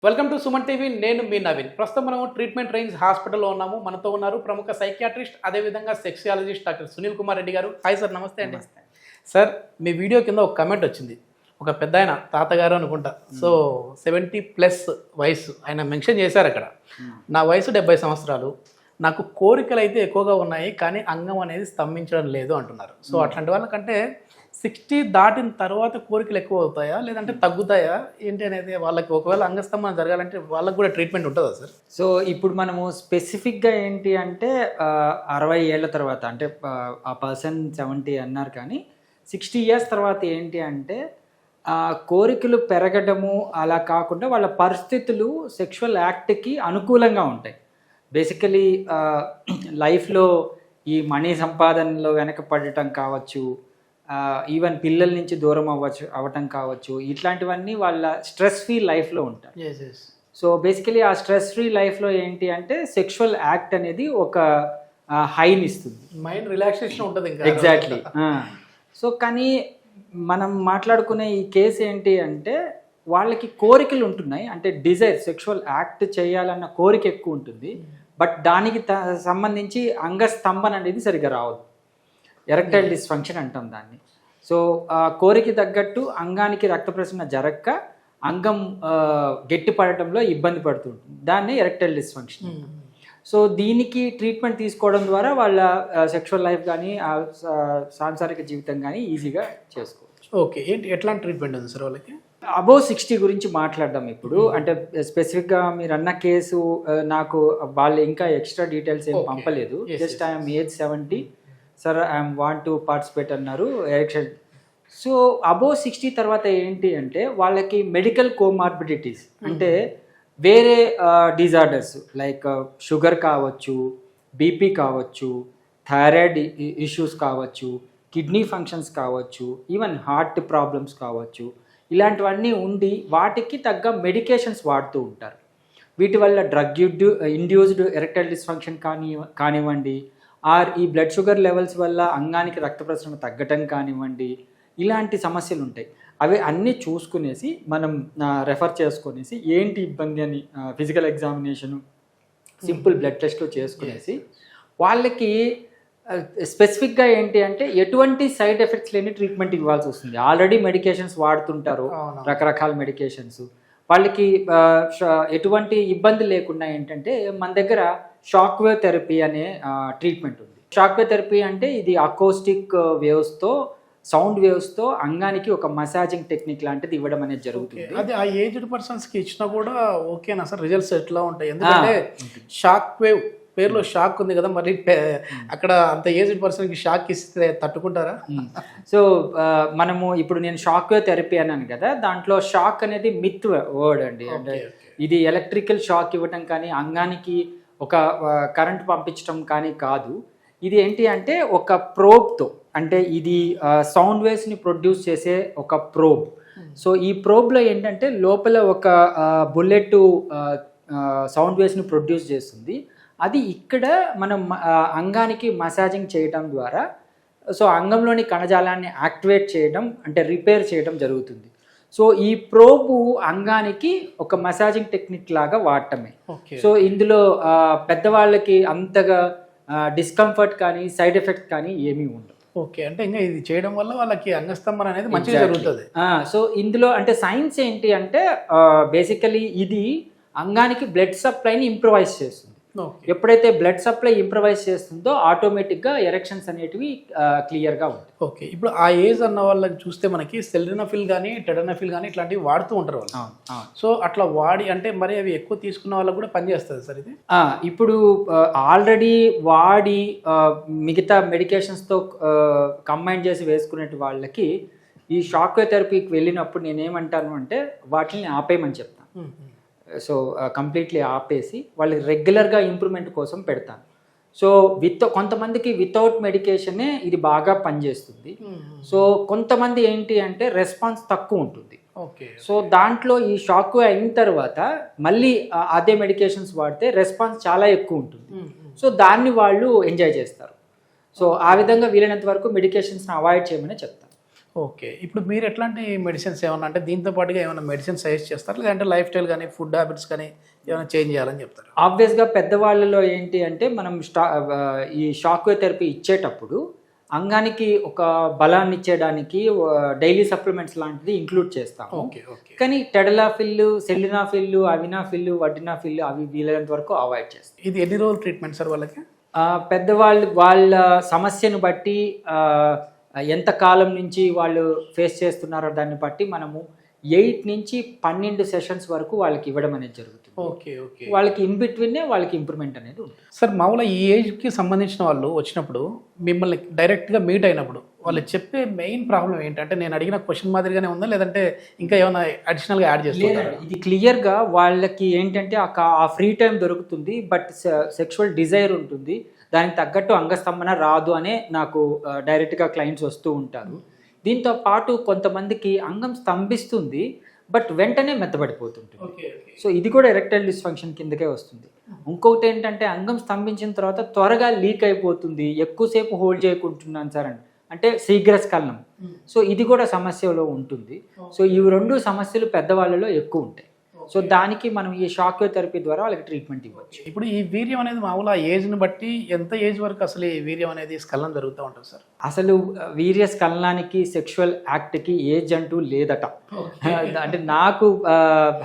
Welcome to Suman TV. నేను మీ నవీన్. ప్రస్తుతం మనం ట్రీట్మెంట్ రేంజ్ హాస్పిటల్లో ఉన్నాము. మనతో ఉన్నారు ప్రముఖ సైకియాట్రిస్ట్, అదేవిధంగా సెక్సియాలజిస్ట్ డాక్టర్ సునీల్ కుమార్ రెడ్డి గారు. హాయ్ సార్, నమస్తే అండి. సార్, మీ వీడియో కింద ఒక కమెంట్ వచ్చింది. ఒక పెద్ద ఆయన, తాతగారు అనుకుంటా, సో 70+ వయసు ఆయన మెన్షన్ చేశారు అక్కడ. నా వయసు 70 సంవత్సరాలు, నాకు కోరికలు అయితే ఎక్కువగా ఉన్నాయి, కానీ అంగం అనేది స్తంభించడం లేదు అంటున్నారు. సో అట్లాంటి వాళ్ళకంటే 60 దాటిన తర్వాత కోరికలు ఎక్కువ అవుతాయా, లేదంటే తగ్గుతాయా ఏంటి అనేది వాళ్ళకి, ఒకవేళ అంగస్తంభన జరగాలంటే వాళ్ళకి కూడా ట్రీట్మెంట్ ఉంటుందా సార్? సో ఇప్పుడు మనము స్పెసిఫిక్గా ఏంటి అంటే 60 ఏళ్ళ తర్వాత, అంటే ఆ పర్సన్ 70 అన్నారు, కానీ 60 ఇయర్స్ తర్వాత ఏంటి అంటే కోరికలు పెరగడము అలా కాకుండా వాళ్ళ పరిస్థితులు సెక్షువల్ యాక్ట్కి అనుకూలంగా ఉంటాయి. బేసికలీ లైఫ్లో ఈ మనీ సంపాదనలో వెనకపడటం కావచ్చు, ఈవెన్ పిల్లల నుంచి దూరం అవ్వటం కావచ్చు, ఇట్లాంటివన్నీ వాళ్ళ స్ట్రెస్ ఫ్రీ లైఫ్లో ఉంటాయి. సో బేసికలీ ఆ స్ట్రెస్ ఫ్రీ లైఫ్లో ఏంటి అంటే సెక్షువల్ యాక్ట్ అనేది ఒక హైని ఇస్తుంది, మైండ్ రిలాక్సేషన్ ఉంటుంది. ఎగ్జాక్ట్లీ. సో కానీ మనం మాట్లాడుకునే ఈ కేసు ఏంటి అంటే వాళ్ళకి కోరికలు ఉంటున్నాయి, అంటే డిజైర్, సెక్షువల్ యాక్ట్ చేయాలన్న కోరిక ఎక్కువ ఉంటుంది, బట్ దానికి సంబంధించి అంగస్తంభన అనేది సరిగ్గా రావదు. ఎరెక్టైల్ డిస్ఫంక్షన్ అంటాం దాన్ని. సో కోరిక తగ్గట్టు అంగానికి రక్త ప్రసరణ జరగక అంగం గట్టి పడటంలో ఇబ్బంది పడుతుంటుంది, దాన్ని ఎరెక్టైల్ డిస్ఫంక్షన్. సో దీనికి ట్రీట్మెంట్ తీసుకోవడం ద్వారా వాళ్ళ సెక్షువల్ లైఫ్ కానీ సాంసారిక జీవితం కానీ ఈజీగా చేసుకోవచ్చు. ఓకే, ఏంటి ఎట్లాంటి ట్రీట్మెంట్ ఉంది సార్ వాళ్ళకి? అబోవ్ 60 గురించి మాట్లాడదాం ఇప్పుడు. అంటే స్పెసిఫిక్గా మీరు అన్న కేసు నాకు వాళ్ళు ఇంకా ఎక్స్ట్రా డీటెయిల్స్ ఏం పంపలేదు. Just I'm age 70 sir, I'm want to participate అన్నారు, ఎరెక్షన్. సో అబోవ్ 60 తర్వాత ఏంటి అంటే వాళ్ళకి మెడికల్ కోమార్బిడిటీస్, అంటే వేరే డిజార్డర్స్ లైక్ షుగర్ కావచ్చు, బీపీ కావచ్చు, థైరాయిడ్ ఇష్యూస్ కావచ్చు, కిడ్నీ ఫంక్షన్స్ కావచ్చు, ఈవెన్ హార్ట్ ప్రాబ్లమ్స్ కావచ్చు, ఇలాంటివన్నీ ఉండి వాటికి తగ్గ మెడికేషన్స్ వాడుతూ ఉంటారు. వీటి వల్ల డ్రగ్ ఇండ్యూస్డ్ ఎరెక్టైల్ డిస్ఫంక్షన్ కానివ్వండి, ఆర్ ఈ బ్లడ్ షుగర్ లెవెల్స్ వల్ల అంగానికి రక్త ప్రసరణ తగ్గటం కానివ్వండి, ఇలాంటి సమస్యలు ఉంటాయి. అవి అన్నీ చూసుకునేసి మనం రెఫర్ చేసుకునేసి ఏంటి ఇబ్బంది అని ఫిజికల్ ఎగ్జామినేషను, సింపుల్ బ్లడ్ టెస్ట్లు చేసుకునేసి వాళ్ళకి స్పెసిఫిక్గా ఏంటి అంటే ఎటువంటి సైడ్ ఎఫెక్ట్స్ లేని ట్రీట్మెంట్ ఇవ్వాల్సి వస్తుంది. ఆల్రెడీ మెడికేషన్స్ వాడుతుంటారు, రకరకాల మెడికేషన్స్. వాళ్ళకి ఎటువంటి ఇబ్బంది లేకుండా ఏంటంటే మన దగ్గర షాక్ వేవ్ థెరపీ అనే ట్రీట్మెంట్ ఉంది. షాక్ వేవ్ థెరపీ అంటే ఇది అకోస్టిక్ వేవ్స్తో, సౌండ్ వేవ్స్తో అంగానికి ఒక మసాజింగ్ టెక్నిక్ లాంటిది ఇవ్వడం అనేది జరుగుతుంది. అది ఆ ఏజ్డ్ పర్సన్స్కి ఇచ్చినా కూడా ఓకేనా సార్? రిజల్ట్స్ ఎట్లా ఉంటాయి? ఎందుకంటే షాక్ వేవ్ పేరులో షాక్ ఉంది కదా, మరి అక్కడ అంత ఏజ్డ్ పర్సన్కి షాక్ ఇస్తే తట్టుకుంటారా? సో మనము ఇప్పుడు నేను షాక్ వేవ్ థెరపీ అన్నాను కదా, దాంట్లో షాక్ అనేది మిత్ వర్డ్ అండి. అంటే ఇది ఎలక్ట్రికల్ షాక్ ఇవ్వటం కానీ అంగానికి ఒక కరెంట్ పంపించడం కానీ కాదు. ఇది ఏంటి అంటే ఒక ప్రోబ్తో, అంటే ఇది సౌండ్ వేవ్స్ని ప్రొడ్యూస్ చేసే ఒక ప్రోబ్. సో ఈ ప్రోబ్లో ఏంటంటే లోపల ఒక బుల్లెట్ సౌండ్ వేవ్స్ని ప్రొడ్యూస్ చేస్తుంది. అది ఇక్కడ మనం అంగానికి మసాజింగ్ చేయడం ద్వారా సో అంగంలోని కణజాలాన్ని యాక్టివేట్ చేయడం, అంటే రిపేర్ చేయడం జరుగుతుంది. సో ఈ ప్రోబు అంగానికి ఒక మసాజింగ్ టెక్నిక్ లాగా వాడటమే. సో ఇందులో పెద్దవాళ్ళకి అంతగా డిస్కంఫర్ట్ కానీ సైడ్ ఎఫెక్ట్ కానీ ఏమీ ఉండవు. ఓకే, అంటే ఇంకా ఇది చేయడం వల్ల వాళ్ళకి అంగస్తంభన అనేది మంచిగా జరుగుతుంది. సో ఇందులో అంటే సైన్స్ ఏంటి అంటే బేసికలీ ఇది అంగానికి బ్లడ్ సప్లైని ఇంప్రూవైజ్ చేస్తుంది. ఎప్పుడైతే బ్లడ్ సప్లై ఇంప్రూవైజ్ చేస్తుందో ఆటోమేటిక్గా ఎరెక్షన్స్ అనేటివి క్లియర్గా ఉంటాయి. ఓకే, ఇప్పుడు ఆ ఏజ్ అన్న వాళ్ళకి చూస్తే మనకి సెల్డినఫిల్ కానీ టెడనఫిల్ కానీ ఇట్లాంటివి వాడుతూ ఉంటారు వాళ్ళు. సో అట్లా వాడి అంటే మరి అవి ఎక్కువ తీసుకున్న వాళ్ళకి కూడా పనిచేస్తుంది సార్ ఇది? ఇప్పుడు ఆల్రెడీ వాడి మిగతా మెడికేషన్స్తో కంబైన్ చేసి వేసుకునే వాళ్ళకి ఈ షాక్ వేవ్ థెరపీకి వెళ్ళినప్పుడు నేనేమంటాను అంటే వాటిని ఆపేయమని చెప్తాను. సో కంప్లీట్లీ ఆపేసి వాళ్ళకి రెగ్యులర్గా ఇంప్రూవ్మెంట్ కోసం పెడతాను. సో కొంతమందికి వితౌట్ మెడికేషనే ఇది బాగా పనిచేస్తుంది. సో కొంతమంది ఏంటి అంటే రెస్పాన్స్ తక్కువ ఉంటుంది. సో దాంట్లో ఈ షాక్ అయిన తర్వాత మళ్ళీ అదే మెడికేషన్స్ వాడితే రెస్పాన్స్ చాలా ఎక్కువ ఉంటుంది. సో దాన్ని వాళ్ళు ఎంజాయ్ చేస్తారు. సో ఆ విధంగా వీలైనంత వరకు మెడికేషన్స్ని అవాయిడ్ చేయమని చెప్తాను. ఓకే, ఇప్పుడు మీరు ఎట్లాంటి మెడిసిన్స్ ఏమన్నా అంటే దీంతో పాటుగా ఏమైనా మెడిసిన్ సజెస్ట్ చేస్తారా, లేదంటే లైఫ్ స్టైల్ కానీ ఫుడ్ హ్యాబిట్స్ కానీ ఏమైనా చేంజ్ చేయాలని చెప్తారు? ఆబ్వియస్గా పెద్దవాళ్ళలో ఏంటి అంటే మనం ఈ షాక్ వేవ్ థెరపీ ఇచ్చేటప్పుడు అంగానికి ఒక బలాన్ని ఇచ్చేయడానికి డైలీ సప్లిమెంట్స్ లాంటిది ఇంక్లూడ్ చేస్తాము. Okay okay. కానీ టెడలాఫిల్, సెలినాఫిల్, అవినాఫిల్, వడ్డినాఫిల్ అవి వీలైనంత వరకు అవాయిడ్ చేస్తాం. ఇది ఎన్ని రోజులు ట్రీట్మెంట్ సార్ వాళ్ళకి? పెద్దవాళ్ళు వాళ్ళ సమస్యను బట్టి ఎంత కాలం నుంచి వాళ్ళు ఫేస్ చేస్తున్నారో దాన్ని బట్టి మనము 8 నుంచి 12 సెషన్స్ వరకు వాళ్ళకి ఇవ్వడం అనేది జరుగుతుంది. Okay okay. వాళ్ళకి ఇన్ బిట్వీనే వాళ్ళకి ఇంప్రూవ్మెంట్ అనేది ఉంటుంది. సార్ మామూలుగా ఈ ఏజ్కి సంబంధించిన వాళ్ళు వచ్చినప్పుడు మిమ్మల్ని డైరెక్ట్గా మీట్ అయినప్పుడు వాళ్ళు చెప్పే మెయిన్ ప్రాబ్లం ఏంటంటే, నేను అడిగిన క్వశ్చన్ మాదిరిగానే ఉందా, లేదంటే ఇంకా ఏమైనా అడిషనల్గా యాడ్ చేస్తున్నారు? ఇది క్లియర్గా వాళ్ళకి ఏంటంటే ఆ ఫ్రీ టైం దొరుకుతుంది, బట్ సెక్షువల్ డిజైర్ ఉంటుంది, దానికి తగ్గట్టు అంగస్తంభన రాదు అనే నాకు డైరెక్ట్గా క్లయింట్స్ వస్తూ ఉంటారు. దీంతో పాటు కొంతమందికి అంగం స్తంభిస్తుంది బట్ వెంటనే మెత్తబడిపోతుంటుంది. సో ఇది కూడా ఎరెక్టైల్ డిస్ఫంక్షన్ కిందకే వస్తుంది. ఇంకొకటి ఏంటంటే అంగం స్తంభించిన తర్వాత త్వరగా లీక్ అయిపోతుంది, ఎక్కువసేపు హోల్డ్ చేయకుంటున్నాను సార్ అంటే శీఘ్రస్ఖలనం. సో ఇది కూడా సమస్యలో ఉంటుంది. సో ఇవి 2 సమస్యలు పెద్దవాళ్ళలో ఎక్కువ ఉంటాయి. సో దానికి మనం ఈ షాక్ వేవ్ థెరపీ ద్వారా వాళ్ళకి ట్రీట్మెంట్ ఇవ్వచ్చు. ఇప్పుడు ఈ వీర్యం అనేది మామూలుగా ఏజ్ని బట్టి ఎంత ఏజ్ వరకు అసలు ఈ వీర్యం అనేది స్ఖలనం జరుగుతూ ఉంటుంది సార్? అసలు వీర్య స్ఖలనానికి సెక్షువల్ యాక్ట్కి ఏజ్ అంటూ లేదట. అంటే నాకు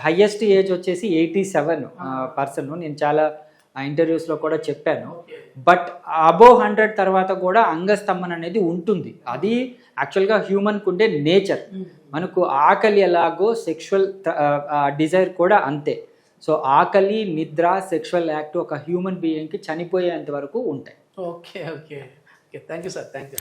హయ్యెస్ట్ ఏజ్ వచ్చేసి 87 పర్సన్. నేను చాలా ఇంటర్వ్యూస్లో కూడా చెప్పాను. బట్ అబోవ్ 100 తర్వాత కూడా అంగస్తంభన అనేది ఉంటుంది. అది యాక్చువల్గా హ్యూమన్కు ఉండే నేచర్. మనకు ఆకలి ఎలాగో సెక్షువల్ డిజైర్ కూడా అంతే. సో ఆకలి, నిద్ర, సెక్షువల్ యాక్ట్ ఒక హ్యూమన్ బీయింగ్కి చనిపోయేంత వరకు ఉంటాయి. Okay okay okay. Thank you sir. Thank you.